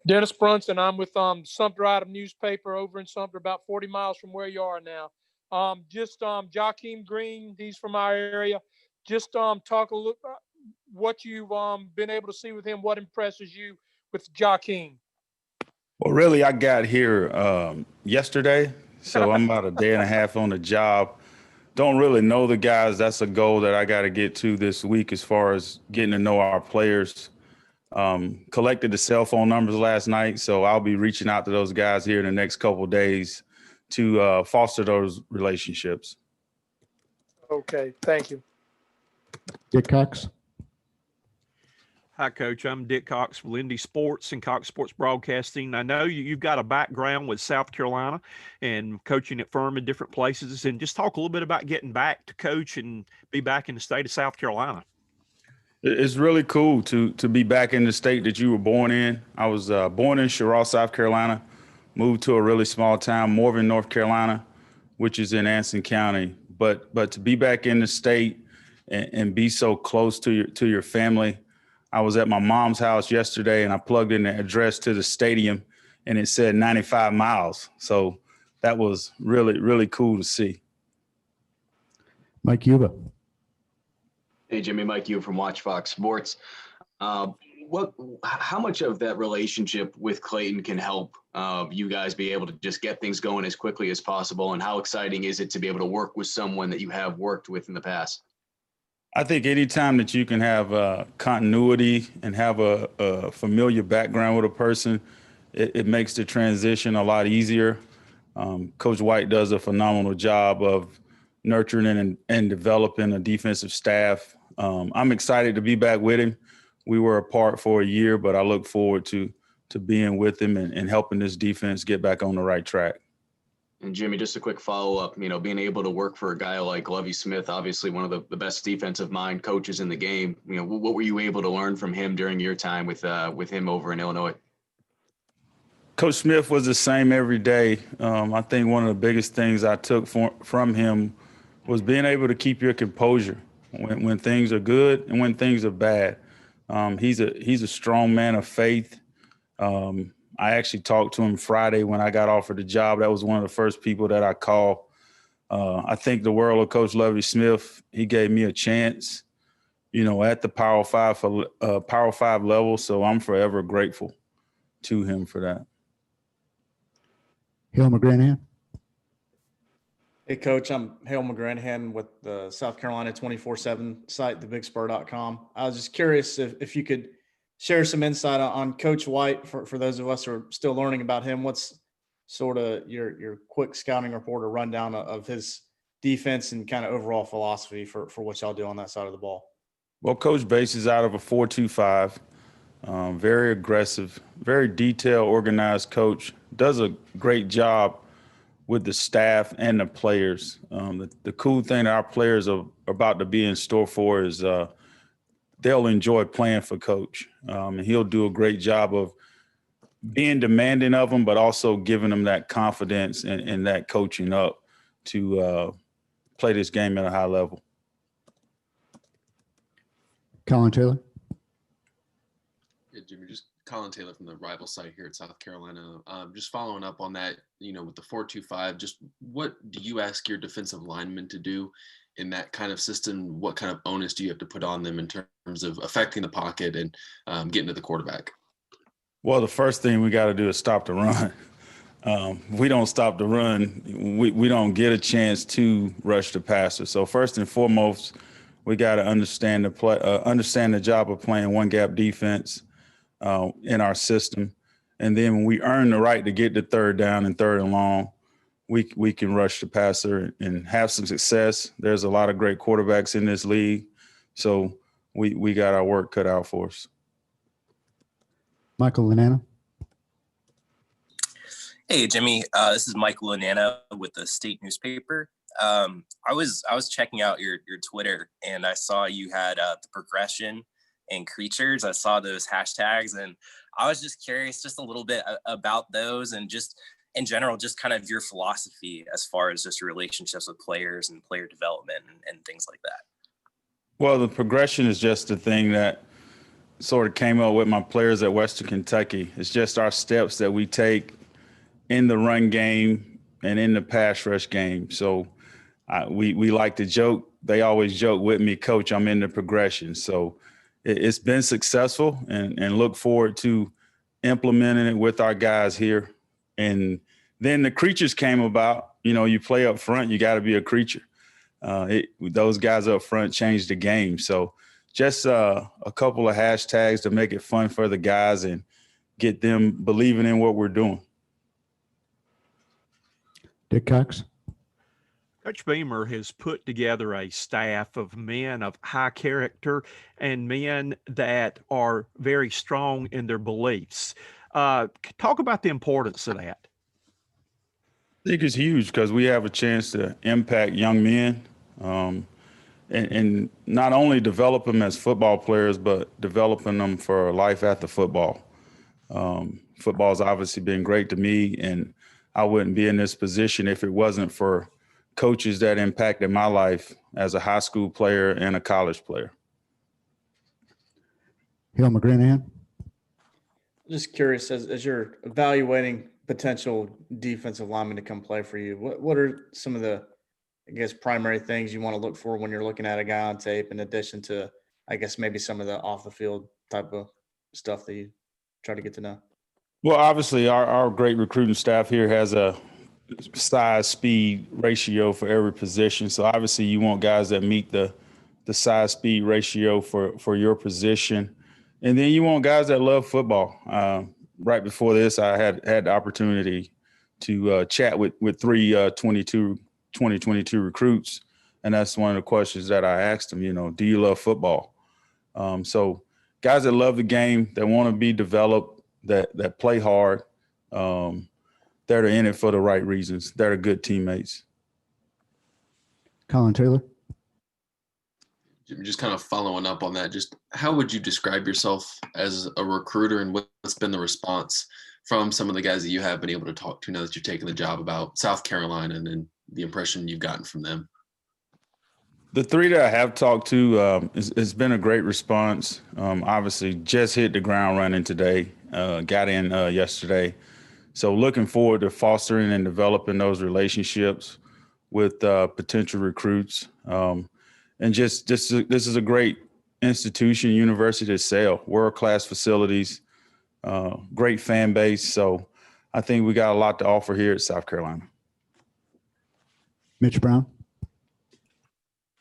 Dennis Brunson. I'm with Sumter Item newspaper over in Sumter, about 40 miles from where you are now. Just Joaquin Green, he's from our area. Just talk a little what you've been able to see with him. What impresses you with Joaquin? Well, really, I got here yesterday, so I'm about a day and a half on the job. Don't really know the guys. That's a goal that I got to get to this week as far as getting to know our players. Collected the cell phone numbers last night, so I'll be reaching out to those guys here in the next couple of days to foster those relationships. Okay, thank you. Dick Cox. Hi, Coach. I'm Dick Cox with Lindy Sports and Cox Sports Broadcasting. I know you've got a background with South Carolina and coaching at Furman, different places, and just talk a little bit about getting back to coach and be back in the state of South Carolina. It's really cool to be back in the state that you were born in. I was born in Sherrall, South Carolina, moved to a really small town, Morven, North Carolina, which is in Anson County. But to be back in the state and be so close to your family. I was at my mom's house yesterday and I plugged in the address to the stadium and it said 95 miles. So that was really, really cool to see. Mike Yuba. Hey, Jimmy, Mike Yuba from Watch Fox Sports. How much of that relationship with Clayton can help you guys be able to just get things going as quickly as possible? And how exciting is it to be able to work with someone that you have worked with in the past? I think anytime that you can have continuity and have a familiar background with a person, it makes the transition a lot easier. Coach White does a phenomenal job of nurturing and developing a defensive staff. I'm excited to be back with him. We were apart for a year, but I look forward to being with him and helping this defense get back on the right track. And Jimmy, just a quick follow-up, being able to work for a guy like Lovie Smith, obviously one of the best defensive mind coaches in the game. What were you able to learn from him during your time with him over in Illinois? Coach Smith was the same every day. I think one of the biggest things I took from him was being able to keep your composure when things are good and when things are bad. He's a strong man of faith. I actually talked to him Friday when I got offered the job. That was one of the first people that I called. I think the world of Coach Lovie Smith. He gave me a chance, at the Power Five level. So I'm forever grateful to him for that. Hale McGranahan. Hey, Coach, I'm Hale McGranahan with the South Carolina 24/7 site, thebigspur.com. I was just curious if you could share some insight on Coach White for those of us who are still learning about him. What's sort of your quick scouting report or rundown of his defense and kind of overall philosophy for what y'all do on that side of the ball? Well, Coach bases out of a 4-2-5, very aggressive, very detailed, organized coach. Does a great job with the staff and the players. The cool thing that our players are about to be in store for is they'll enjoy playing for Coach. And he'll do a great job of being demanding of them, but also giving them that confidence and that coaching up to play this game at a high level. Colin Taylor. Yeah, Jimmy, just Colin Taylor from the rival site here at South Carolina. Just following up on that, with the 4-2-5, just what do you ask your defensive linemen to do in that kind of system? What kind of onus do you have to put on them in terms of affecting the pocket and getting to the quarterback? Well, the first thing we got to do is stop the run. If we don't stop the run, we don't get a chance to rush the passer. So first and foremost, we got to understand the job of playing one gap defense in our system. And then when we earn the right to get to third down and third and long, we can rush the passer and have some success. There's a lot of great quarterbacks in this league. So we got our work cut out for us. Michael Lanana. Hey, Jimmy. This is Michael Lanana with the State newspaper. I was checking out your Twitter and I saw you had the progression and creatures. I saw those hashtags and I was just curious just a little bit about those and just in general, just kind of your philosophy as far as just your relationships with players and player development and things like that. Well, the progression is just the thing that sort of came up with my players at Western Kentucky. It's just our steps that we take in the run game and in the pass rush game. So we like to joke. They always joke with me, Coach, I'm in the progression. So it's been successful, and look forward to implementing it with our guys here. And then the creatures came about. You know, you play up front, you got to be a creature. Those guys up front changed the game. So just a couple of hashtags to make it fun for the guys and get them believing in what we're doing. Dick Cox. Coach Beamer has put together a staff of men of high character and men that are very strong in their beliefs. Talk about the importance of that. I think it's huge because we have a chance to impact young men and not only develop them as football players, but developing them for life after football. Football's obviously been great to me, and I wouldn't be in this position if it wasn't for coaches that impacted my life as a high school player and a college player. Hale McGranahan. Just curious, as you're evaluating potential defensive linemen to come play for you, what are some of the, I guess, primary things you want to look for when you're looking at a guy on tape, in addition to, I guess, maybe some of the off the field type of stuff that you try to get to know? Well, obviously, our great recruiting staff here has a size speed ratio for every position. So obviously you want guys that meet the size speed ratio for your position. And then you want guys that love football. Right before this, I had the opportunity to chat with three 2022 recruits. And that's one of the questions that I asked them, you know, do you love football? So guys that love the game, that want to be developed, that play hard, that are in it for the right reasons, that are good teammates. Colin Taylor. Just kind of following up on that, just how would you describe yourself as a recruiter, and what's been the response from some of the guys that you have been able to talk to now that you're taking the job about South Carolina, and then the impression you've gotten from them? The three that I have talked to, it's been a great response. Obviously, just hit the ground running today, got in yesterday. So looking forward to fostering and developing those relationships with potential recruits. And just this is a great institution, university to sell, world-class facilities, great fan base. So I think we got a lot to offer here at South Carolina. Mitch Brown.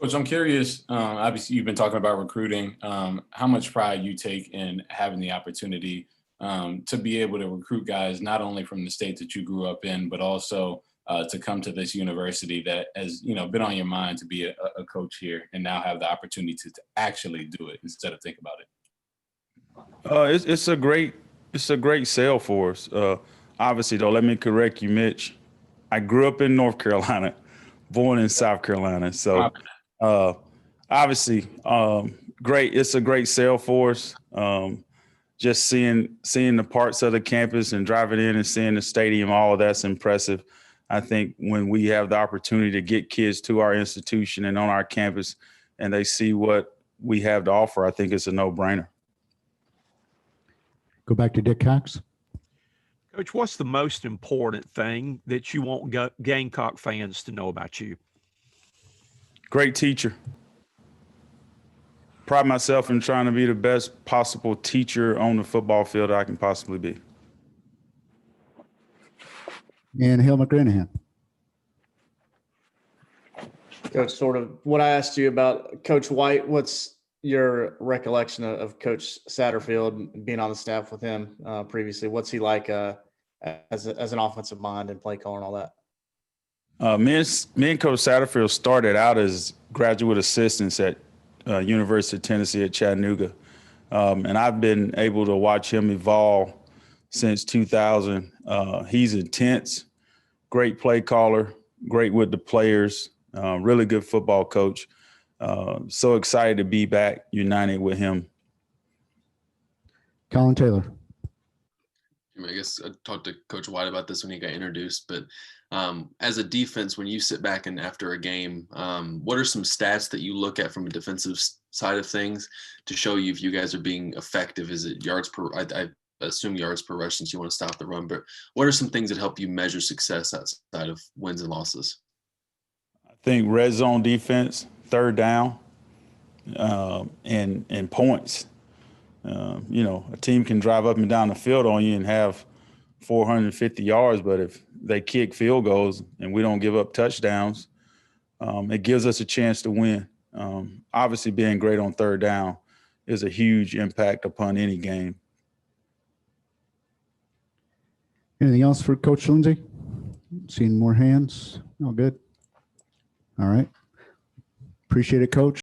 Coach, I'm curious, obviously you've been talking about recruiting, how much pride you take in having the opportunity to be able to recruit guys, not only from the state that you grew up in, but also to come to this university that has, you know, been on your mind to be a coach here, and now have the opportunity to actually do it instead of think about it. It's a great sale for us. Obviously, though, let me correct you, Mitch. I grew up in North Carolina, born in South Carolina. So obviously, great. It's a great sale for us. Just seeing the parts of the campus and driving in and seeing the stadium, all of that's impressive. I think when we have the opportunity to get kids to our institution and on our campus and they see what we have to offer, I think it's a no-brainer. Go back to Dick Cox. Coach, what's the most important thing that you want Gamecock fans to know about you? Great teacher. Pride myself in trying to be the best possible teacher on the football field I can possibly be. And Hale McGranahan. Coach, sort of what I asked you about Coach White, what's your recollection of Coach Satterfield, being on the staff with him previously? What's he like as an offensive mind and play caller and all that? Me and Coach Satterfield started out as graduate assistants at University of Tennessee at Chattanooga. And I've been able to watch him evolve since 2000. He's intense, great play caller, great with the players, really good football coach. So excited to be back united with him. Colin Taylor. I guess I talked to Coach White about this when he got introduced, but as a defense, when you sit back and after a game, what are some stats that you look at from a defensive side of things to show you if you guys are being effective? Is it yards per, I assume yards per rush since you want to stop the run, but what are some things that help you measure success outside of wins and losses? I think red zone defense, third down, and points. You know, a team can drive up and down the field on you and have 450 yards, but if they kick field goals and we don't give up touchdowns, it gives us a chance to win. Obviously, being great on third down is a huge impact upon any game. Anything else for Coach Lindsey? Seeing more hands? All good. All right. Appreciate it, Coach.